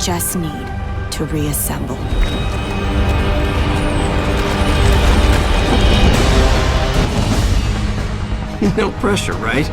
just need to reassemble. No pressure, right?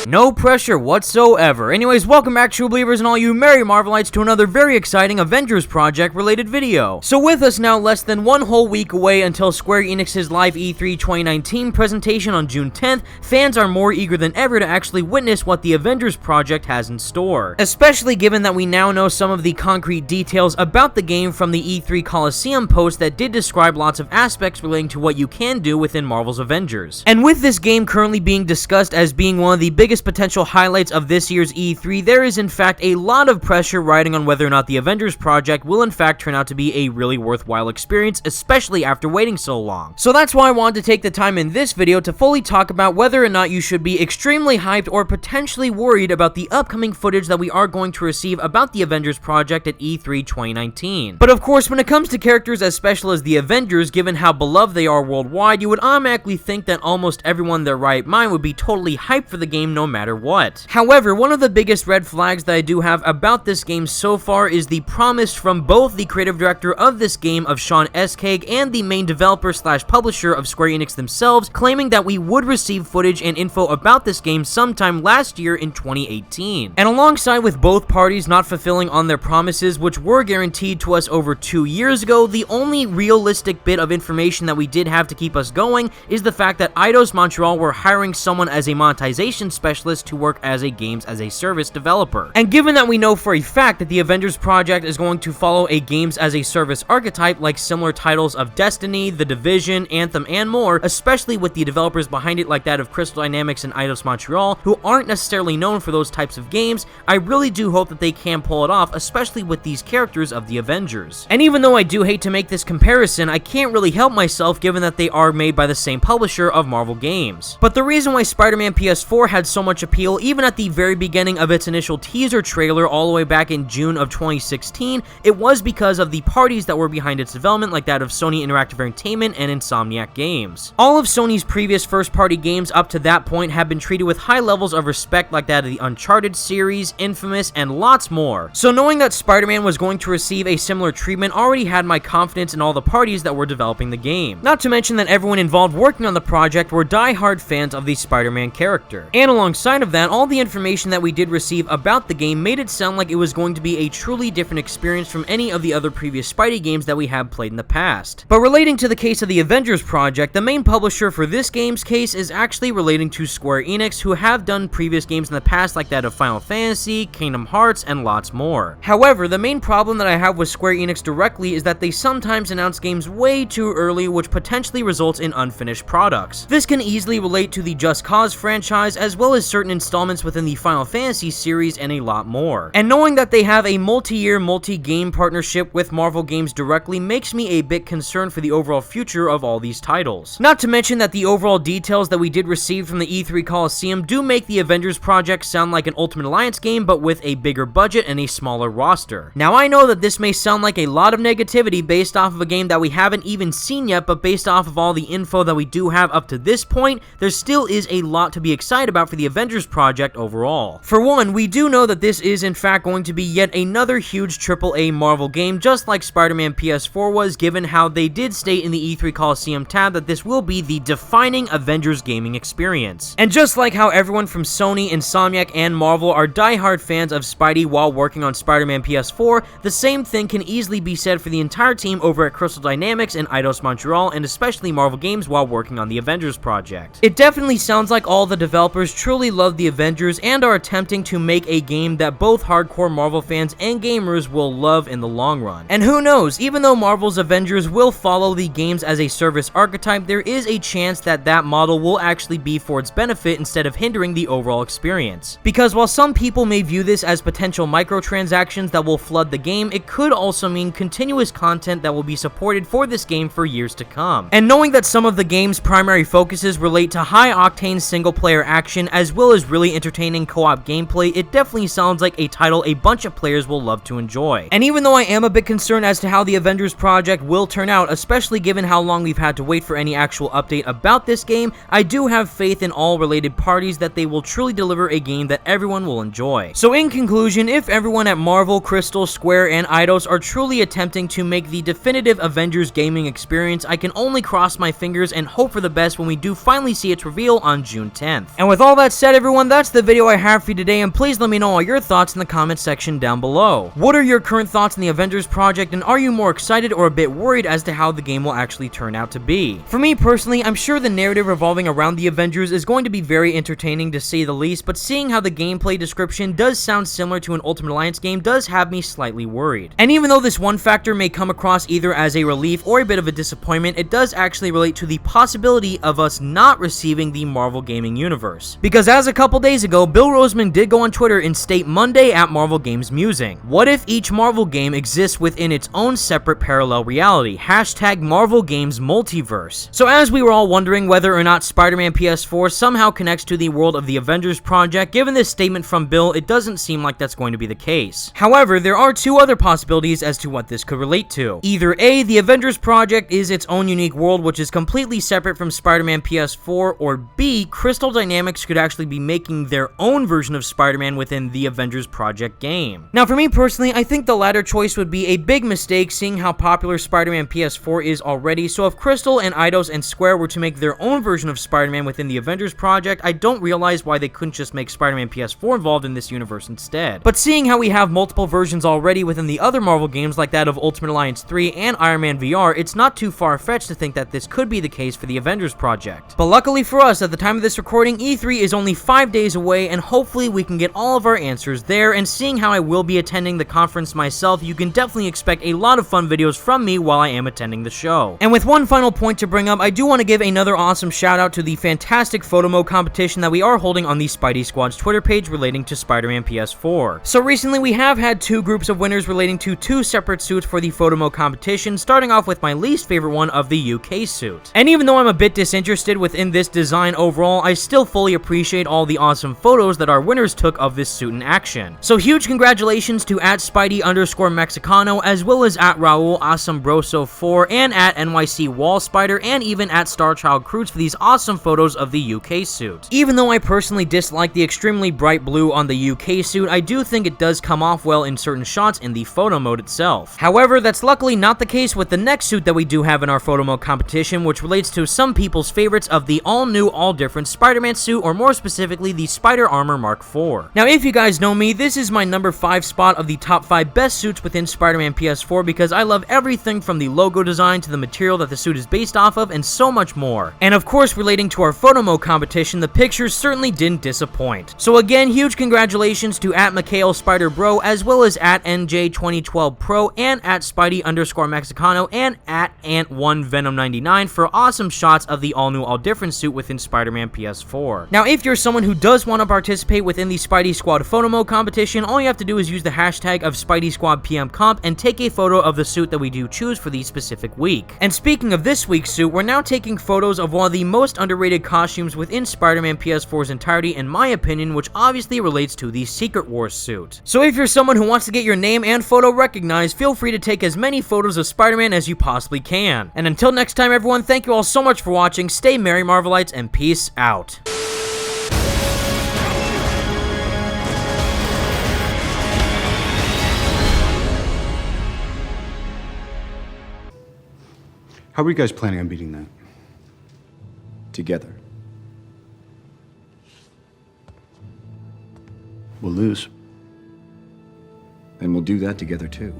No pressure whatsoever. Anyways, welcome back, true believers and all you merry Marvelites, to another very exciting Avengers project related video. So with us now less than one whole week away until Square Enix's live E3 2019 presentation on June 10th, fans are more eager than ever to actually witness what the Avengers project has in store. Especially given that we now know some of the concrete details about the game from the E3 Coliseum post that did describe lots of aspects relating to what you can do within Marvel's Avengers. And with this game currently being discussed as being one of the biggest potential highlights of this year's E3, there is in fact a lot of pressure riding on whether or not the Avengers project will in fact turn out to be a really worthwhile experience, especially after waiting so long. So that's why I wanted to take the time in this video to fully talk about whether or not you should be extremely hyped or potentially worried about the upcoming footage that we are going to receive about the Avengers project at E3 2019. But of course, when it comes to characters as special as the Avengers, given how beloved they are worldwide, you would automatically think that almost everyone in their right mind would be totally hyped for the game no matter what. However, one of the biggest red flags that I do have about this game so far is the promise from both the creative director of this game of Sean Eskeg and the main developer slash publisher of Square Enix themselves, claiming that we would receive footage and info about this game sometime last year in 2018. And alongside with both parties not fulfilling on their promises, which were guaranteed to us over 2 years ago, the only realistic bit of information that we did have to keep us going is the fact that Eidos Montreal were hiring someone as a monetization specialist to work as a games as a service developer. And given that we know for a fact that the Avengers project is going to follow a games as a service archetype like similar titles of Destiny, The Division, Anthem, and more, especially with the developers behind it like that of Crystal Dynamics and Eidos Montreal, who aren't necessarily known for those types of games, I really do hope that they can pull it off, especially with these characters of the Avengers. And even though I do hate to make this comparison, I can't really help myself given that they are made by the same publisher of Marvel games. But the reason why SpiderMan PS4 had so much appeal even at the very beginning of its initial teaser trailer all the way back in June of 2016, it was because of the parties that were behind its development like that of Sony Interactive Entertainment and Insomniac Games. All of Sony's previous first-party games up to that point have been treated with high levels of respect like that of the Uncharted series, Infamous, and lots more. So knowing that Spider-Man was going to receive a similar treatment already had my confidence in all the parties that were developing the game. Not to mention that everyone involved working on the project were die-hard fans of the Spider-Man character. And alongside of that, all the information that we did receive about the game made it sound like it was going to be a truly different experience from any of the other previous Spidey games that we have played in the past. But relating to the case of the Avengers project, the main publisher for this game's case is actually relating to Square Enix, who have done previous games in the past like that of Final Fantasy, Kingdom Hearts, and lots more. However, the main problem that I have with Square Enix directly is that they sometimes announce games way too early, which potentially results in unfinished products. This can easily relate to the Just Cause franchise, as well as certain installments within the Final Fantasy series and a lot more. And knowing that they have a multi-year, multi-game partnership with Marvel games directly makes me a bit concerned for the overall future of all these titles. Not to mention that the overall details that we did receive from the E3 Coliseum do make the Avengers project sound like an Ultimate Alliance game, but with a bigger budget and a smaller roster. Now I know that this may sound like a lot of negativity based off of a game that we haven't even seen yet, but based off of all the info that we do have up to this point, there still is a lot to be excited about for the Avengers project overall. For one, we do know that this is in fact going to be yet another huge AAA Marvel game, just like SpiderMan PS4 was, given how they did state in the E3 Coliseum tab that this will be the defining Avengers gaming experience. And just like how everyone from Sony, Insomniac, and Marvel are die-hard fans of Spidey while working on SpiderMan PS4, the same thing can easily be said for the entire team over at Crystal Dynamics and Eidos Montreal, and especially Marvel Games while working on the Avengers project. It definitely sounds like all the developers truly love the Avengers and are attempting to make a game that both hardcore Marvel fans and gamers will love in the long run. And who knows, even though Marvel's Avengers will follow the games as a service archetype, there is a chance that that model will actually be for its benefit instead of hindering the overall experience. Because while some people may view this as potential microtransactions that will flood the game, it could also mean continuous content that will be supported for this game for years to come. And knowing that some of the game's primary focuses relate to high-octane single-player action as as well as really entertaining co-op gameplay, it definitely sounds like a title a bunch of players will love to enjoy. And even though I am a bit concerned as to how the Avengers project will turn out, especially given how long we've had to wait for any actual update about this game, I do have faith in all related parties that they will truly deliver a game that everyone will enjoy. So in conclusion, if everyone at Marvel, Crystal, Square, and Eidos are truly attempting to make the definitive Avengers gaming experience, I can only cross my fingers and hope for the best when we do finally see its reveal on June 10th. And with all that said, everyone, that's the video I have for you today, and please let me know all your thoughts in the comment section down below. What are your current thoughts on the Avengers project, and are you more excited or a bit worried as to how the game will actually turn out to be? For me personally, I'm sure the narrative revolving around the Avengers is going to be very entertaining to say the least, but seeing how the gameplay description does sound similar to an Ultimate Alliance game does have me slightly worried. And even though this one factor may come across either as a relief or a bit of a disappointment, it does actually relate to the possibility of us not receiving the Marvel gaming universe. Because as a couple days ago, Bill Roseman did go on Twitter and state Monday at Marvel Games Musing, what if each Marvel game exists within its own separate parallel reality? Hashtag Marvel Games Multiverse. So as we were all wondering whether or not SpiderMan PS4 somehow connects to the world of the Avengers project, given this statement from Bill, it doesn't seem like that's going to be the case. However, there are two other possibilities as to what this could relate to. Either A, the Avengers project is its own unique world which is completely separate from SpiderMan PS4, or B, Crystal Dynamics could actually be making their own version of Spider-Man within the Avengers project game. Now for me personally, I think the latter choice would be a big mistake seeing how popular SpiderMan PS4 is already, so if Crystal and Eidos and Square were to make their own version of Spider-Man within the Avengers project, I don't realize why they couldn't just make Spider-Man PS4 involved in this universe instead. But seeing how we have multiple versions already within the other Marvel games like that of Ultimate Alliance 3 and Iron Man VR, it's not too far-fetched to think that this could be the case for the Avengers project. But luckily for us, at the time of this recording, E3 is only 5 days away, and hopefully we can get all of our answers there, and seeing how I will be attending the conference myself, you can definitely expect a lot of fun videos from me while I am attending the show. And with one final point to bring up, I do want to give another awesome shout out to the fantastic PhotoMole competition that we are holding on the Spidey Squad's Twitter page relating to SpiderMan PS4. So recently we have had two groups of winners relating to two separate suits for the PhotoMole competition, starting off with my least favorite one of the UK suit. And even though I'm a bit disinterested within this design overall, I still fully appreciate all the awesome photos that our winners took of this suit in action. So huge congratulations to @Spidey_Mexicano, as well as @Raul Asombroso4 and @NYC Wall Spider, and even @Starchild Cruz for these awesome photos of the UK suit. Even though I personally dislike the extremely bright blue on the UK suit, I do think it does come off well in certain shots in the photo mode itself. However, that's luckily not the case with the next suit that we do have in our photo mode competition, which relates to some people's favorites of the all-new, all-different Spider-Man suit, or more specifically, the Spider Armor Mark IV. Now, if you guys know me, this is my number 5 spot of the top 5 best suits within SpiderMan PS4 because I love everything from the logo design to the material that the suit is based off of, and so much more. And of course, relating to our photo mode competition, the pictures certainly didn't disappoint. So again, huge congratulations to @MikhailSpiderBro, as well as @NJ2012Pro, and @Spidey_Mexicano, and @Ant1Venom99 for awesome shots of the all-new, all-different suit within SpiderMan PS4. Now, if you're someone who does want to participate within the Spidey Squad photo mode competition, all you have to do is use the hashtag of Spidey Squad PM Comp and take a photo of the suit that we do choose for the specific week. And speaking of this week's suit, we're now taking photos of one of the most underrated costumes within Spider-Man PS4's entirety, in my opinion, which obviously relates to the Secret Wars suit. So if you're someone who wants to get your name and photo recognized, feel free to take as many photos of Spider-Man as you possibly can. And until next time, everyone, thank you all so much for watching, stay merry Marvelites, and peace out. How are you guys planning on beating that? Together. We'll lose. And we'll do that together too.